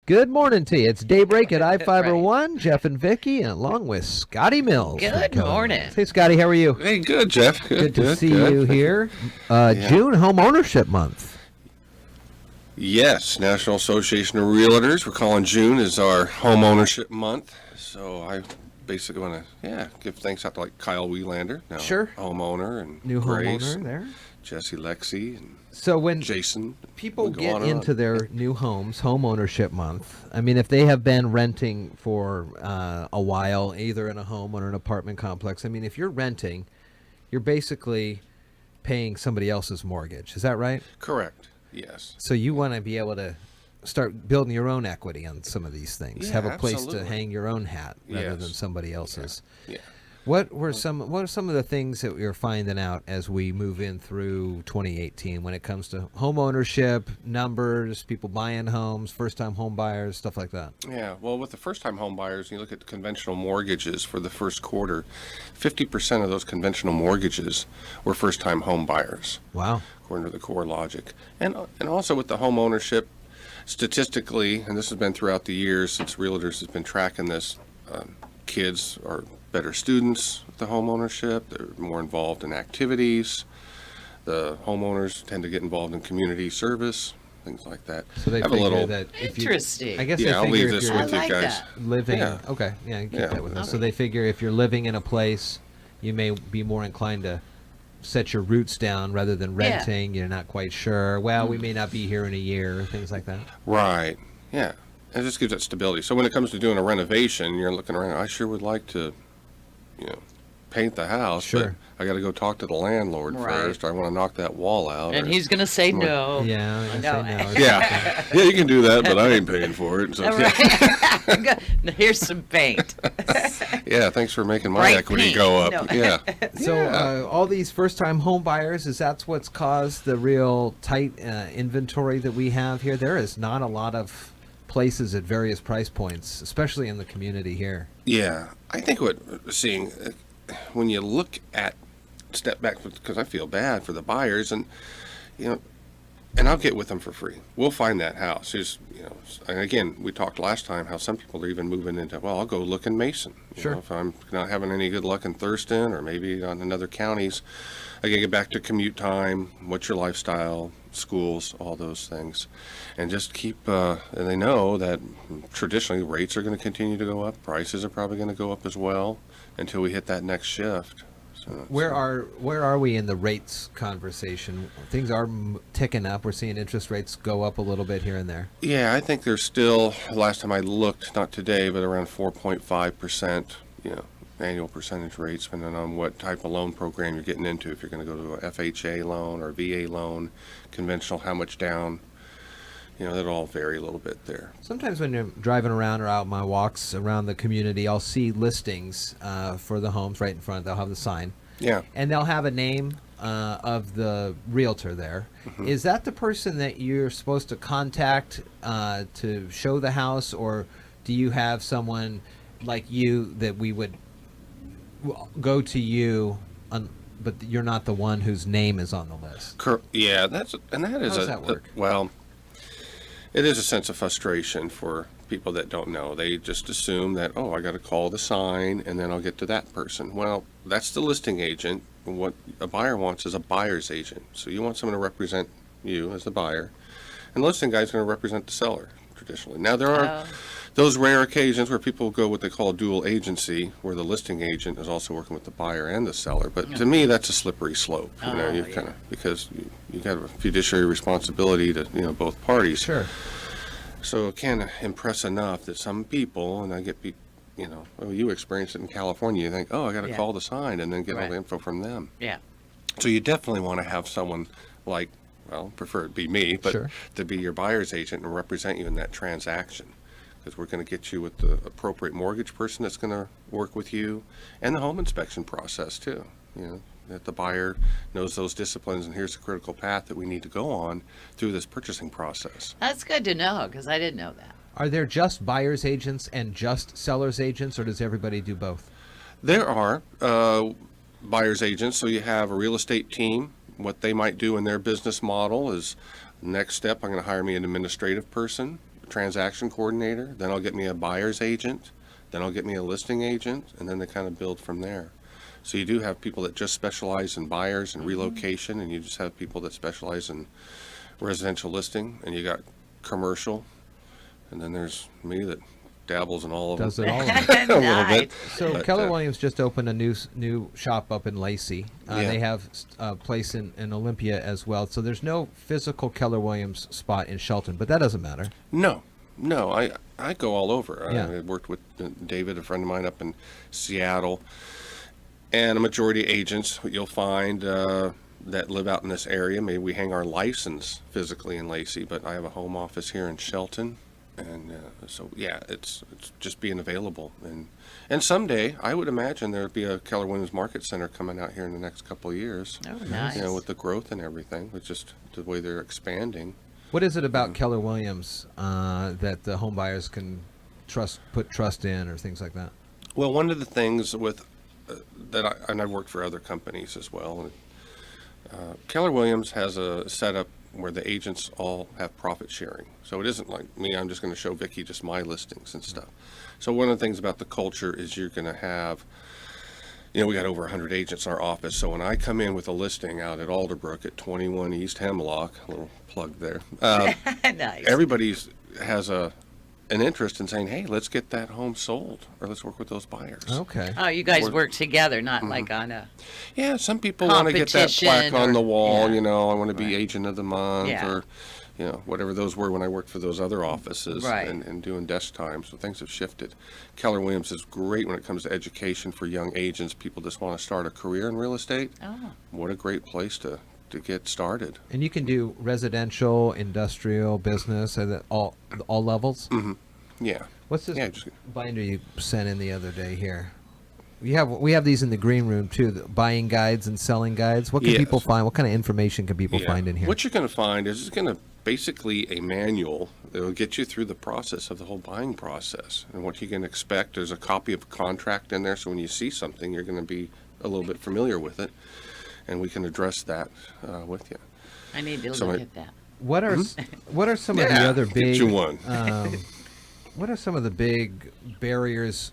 Good morning to you. It's Daybreak at I-501. Right. Jeff and Vicky, along with Scotty Mills. Good morning. Hey, Scotty, how are you? Hey, good, Jeff. Good to see you here. June Home Ownership Month. Yes, National Association of Realtors. We're calling June as our Home Ownership Month. So I basically want to, give thanks out to like Kyle Wielander, now homeowner, and new Grace, homeowner there. Jesse Lexi, and so when Jason. People get into their new homes, Home Ownership Month, I mean, if they have been renting for a while, either in a home or an apartment complex, I mean, if you're renting, you're basically paying somebody else's mortgage. Is that right? Correct. Yes. So you want to be able to start building your own equity on some of these things. Yeah, have a place absolutely. to hang your own hat rather than somebody else's. Yeah. What are some of the things that you're finding out as we move in through 2018 when it comes to home ownership, numbers, people buying homes, first-time home buyers, stuff like that? Yeah, well, with the first-time home buyers, you look at the conventional mortgages for the first quarter, 50% of those conventional mortgages were first-time home buyers. Wow. According to the core logic. And also with the home ownership, statistically, and this has been throughout the years since Realtors has been tracking this, kids are better students with the home ownership. They're more involved in activities. The homeowners tend to get involved in community service, things like that. So they figure that if interesting. I guess I'll they leave figure this if with you're you guys. Living, okay, keep that with us. So they figure if you're living in a place, you may be more inclined to set your roots down rather than renting. You're not quite sure. Well, we may not be here in a year, things like that. Right. Yeah. It just gives that stability. So when it comes to doing a renovation, you're looking around, I sure would like to, paint the house. Sure. But I got to go talk to the landlord first. I want to knock that wall out. And he's going to say no. Yeah. No. Say no. Yeah, you can do that, but I ain't paying for it. So, Here's some paint. yeah, thanks for making my Bright equity pink. go up. No. Yeah. So all these first-time home buyers, is that's what's caused the real tight inventory that we have here? There is not a lot of places at various price points, especially in the community here. Yeah, I think what we're seeing, when you look at, step back, because I feel bad for the buyers, and and I'll get with them for free. We'll find that house. And again, we talked last time how some people are even moving into, well, I'll go look in Mason. Sure. If I'm not having any good luck in Thurston or maybe on in other counties, I can get back to commute time, what's your lifestyle, schools, all those things. And just keep, and they know that traditionally rates are going to continue to go up. Prices are probably going to go up as well until we hit that next shift. Where are we in the rates conversation? Things are ticking up. We're seeing interest rates go up a little bit here and there. Yeah, I think there's still, last time I looked, not today, but around 4.5%, annual percentage rates, depending on what type of loan program you're getting into. If you're going to go to a FHA loan or VA loan, conventional, how much down, that'll all vary a little bit there. Sometimes when you're driving around or out my walks around the community, I'll see listings for the homes right in front. They'll have the sign. Yeah. And they'll have a name of the realtor there. Mm-hmm. Is that the person that you're supposed to contact to show the house, or do you have someone like you that we would go to you, but you're not the one whose name is on the list? Yeah, that is. How does that work? Well, it is a sense of frustration for people that don't know. They just assume that, I got to call the sign and then I'll get to that person. Well, that's the listing agent. What a buyer wants is a buyer's agent. So you want someone to represent you as the buyer, and the listing guy's going to represent the seller traditionally. Now there are those rare occasions where people go what they call a dual agency, where the listing agent is also working with the buyer and the seller. But to me, that's a slippery slope. Because you got a fiduciary responsibility to both parties. Sure. So it can impress enough that some people, and I get people, you experience it in California. You think, I got to call the sign and then get all the info from them. Yeah. So you definitely want to have someone like, prefer it be me, but to be your buyer's agent and represent you in that transaction. Because we're going to get you with the appropriate mortgage person that's going to work with you, and the home inspection process too. That the buyer knows those disciplines, and here's the critical path that we need to go on through this purchasing process. That's good to know, because I didn't know that. Are there just buyer's agents and just seller's agents, or does everybody do both? There are buyer's agents. So you have a real estate team. What they might do in their business model is, next step, I'm going to hire me an administrative person transaction coordinator, then I'll get me a buyer's agent, then I'll get me a listing agent, and then they kind of build from there. So you do have people that just specialize in buyers and relocation, and you just have people that specialize in residential listing, and you got commercial, and then there's me that dabbles in all of Does them. it all of it. A little bit. So But, Keller Williams just opened a new shop up in Lacey. Yeah. They have a place in Olympia as well. So there's no physical Keller Williams spot in Shelton, but that doesn't matter. No, I go all over. Yeah. I worked with David, a friend of mine up in Seattle, and a majority of agents you'll find that live out in this area. Maybe we hang our license physically in Lacey, but I have a home office here in Shelton. And so, yeah, it's just being available. And someday, I would imagine there'd be a Keller Williams Market Center coming out here in the next couple of years. Oh, nice. You know, with the growth and everything, with just the way they're expanding. What is it about Keller Williams that the home buyers can put trust in, or things like that? Well, one of the things with and I've worked for other companies as well. Keller Williams has a setup where the agents all have profit sharing. So it isn't like me, I'm just going to show Vicki just my listings and stuff. So one of the things about the culture is you're going to have, you know, we got over 100 agents in our office. So when I come in with a listing out at Alderbrook at 21 East Hemlock, a little plug there, Nice. everybody has an interest in saying, hey, let's get that home sold, or let's work with those buyers. Okay. Oh, you guys Or- work together, not like on a. Yeah, some people want to get that plaque Competition on the or- wall, yeah. you know, I want to be Right. agent of the month, Yeah. or, you know, whatever those were when I worked for those other offices Right. and doing desk time. So things have shifted. Keller Williams is great when it comes to education for young agents. People just want to start a career in real estate. Oh, What a great place to get started. And you can do residential, industrial, business, at all levels. Yeah. What's this Yeah, just- binder you sent in the other day here? We have these in the green room too, the buying guides and selling guides. What can Yes. people find? What kind of information can people Yeah. find in here? What you're going to find is it's going to basically a manual that will get you through the process of the whole buying process and what you can expect. There's a copy of a contract in there, so when you see something, you're going to be a little bit familiar with it, and we can address that with you. I need to So look I- at that. What are what are some of the Yeah, other get big you one. what are some of the big barriers,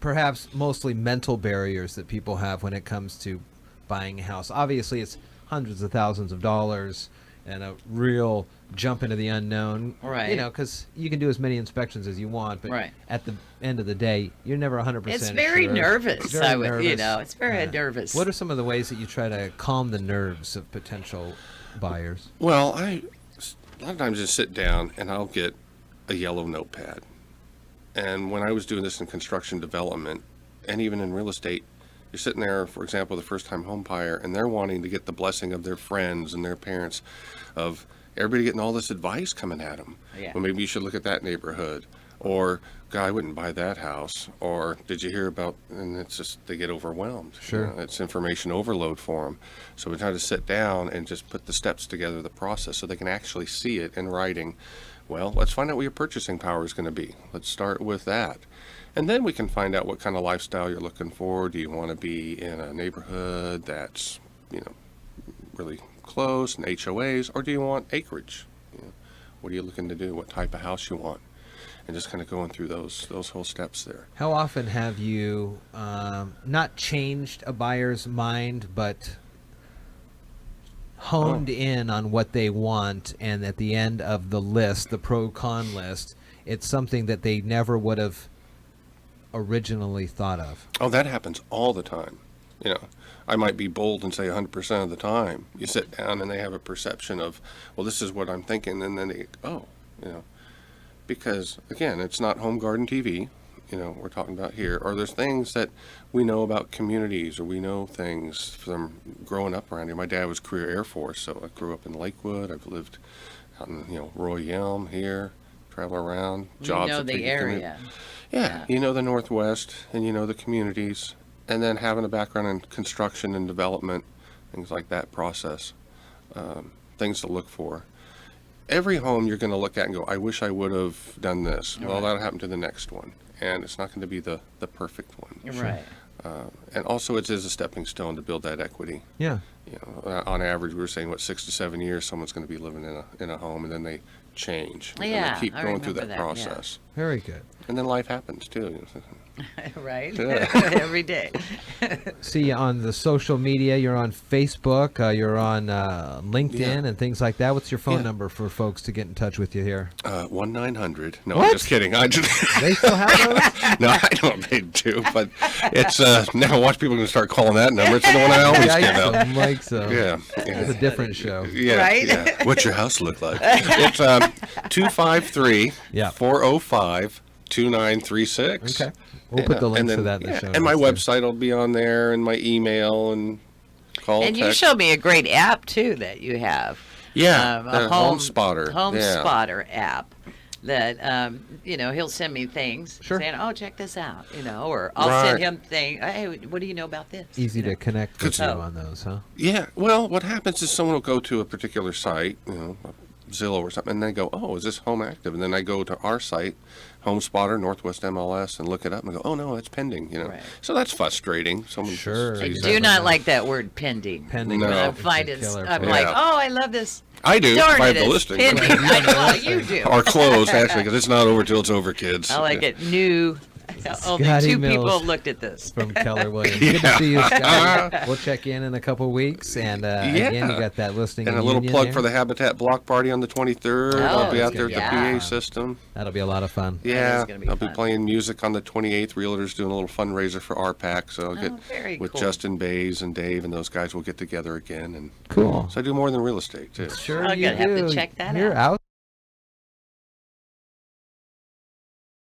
perhaps mostly mental barriers, that people have when it comes to buying a house? Obviously, it's hundreds of thousands of dollars and a real jump into the unknown. Right. You know, because you can do as many inspections as you want, but Right. at the end of the day, you're never 100% It's very sure. nervous. Very I would, you nervous. know, it's very Yeah. nervous. What are some of the ways that you try to calm the nerves of potential buyers? Well, a lot of times just sit down and I'll get a yellow notepad. And when I was doing this in construction development, and even in real estate, you're sitting there, for example, the first-time home buyer, and they're wanting to get the blessing of their friends and their parents, of everybody getting all this advice coming at them. Yeah. Well, maybe you should look at that neighborhood, or God, I wouldn't buy that house, or did you hear about? And it's just they get overwhelmed. Sure. You know, it's information overload for them. So we try to sit down and just put the steps together, the process, so they can actually see it in writing. Well, let's find out what your purchasing power is going to be. Let's start with that. And then we can find out what kind of lifestyle you're looking for. Do you want to be in a neighborhood that's, you know, really close and HOAs, or do you want acreage? You know, what are you looking to do? What type of house you want? And just kind of going through those whole steps there. How often have you not changed a buyer's mind, but honed in on what they want, and at the end of the list, the pro-con list, it's something that they never would have originally thought of? Oh, that happens all the time. You know, I might be bold and say 100% of the time. You sit down and they have a perception of, well, this is what I'm thinking, and then they, oh, you know, because again, it's not home garden TV, you know, we're talking about here, or there's things that we know about communities, or we know things from growing up around here. My dad was career Air Force, so I grew up in Lakewood. I've lived out in, you know, Roy Elm here, travel around, jobs. You know that take the you to commute. area. Yeah, you know the Northwest, and you know the communities, and then having a background in construction and development, things like that process, things to look for. Every home you're going to look at and go, I wish I would have done this. Well, Right. that'll happen to the next one, and it's not going to be the perfect one. Right. And also, it is a stepping stone to build that equity. Yeah. You know, on average, we were saying, what, 6 to 7 years, someone's going to be living in a home, and then they change. Yeah, And I keep I going through remember that that, yeah. process. Very good. And then life happens too. Right? Yeah. Every day. See you on the social media. You're on Facebook. You're on LinkedIn Yeah. and things like that. What's your phone Yeah. number for folks to get in touch with you here? 1-900. No, What? I'm just kidding. I just They still have those? no, I don't need to. But it's now watch people gonna start calling that number. It's the one I always give out. Yikes, Mike, so Yeah. it's a different show. Yeah, Right? yeah. What's your house look like? It's 253 Yeah. 405 2936. Okay. We'll put the links and then, to that in the yeah, show and my notes, too. website will be on there, and my email and call. And you text. showed me a great app too that you have. Yeah, A the Home Spotter. Home Yeah. Spotter app. That he'll send me things Sure. saying, "Oh, check this out," or I'll Right. send him thing. Hey, what do you know about this? Easy You know? to connect with you Oh. on those, huh? Yeah. Well, what happens is someone will go to a particular site, Zillow or something, and they go, "Oh, is this home active?" And then I go to our site, Home Spotter, Northwest MLS, and look it up and go, "Oh no, it's pending." Right. So that's frustrating. Someone Sure. I sees do that. not like that word pending. Pending. No. I is find a it. killer I'm for like, me. Yeah. oh, I love this. I do. Darn if I it, have the it's listing. pending. Well, you do. Or closed, actually, because it's not over till it's over, kids. I like it new. Only Scotty 2 Mills. people have looked at this. From Keller Williams. Good to see you, Scotty. We'll check in a couple weeks. And again, you got that listing And in a little Union plug there. for the Habitat Block Party on the 23rd. Oh, I'll be out that's there good. at the Yeah. PA system. That'll be a lot of fun. Yeah, gonna be I'll be fun. playing music on the 28th. Realtors doing a little fundraiser for RPAC, so I'll get very with cool. Justin Bays and Dave, and those guys will get together again. And Cool. so I do more than real estate too. Sure I'm you gonna have to do. check that You're out. out.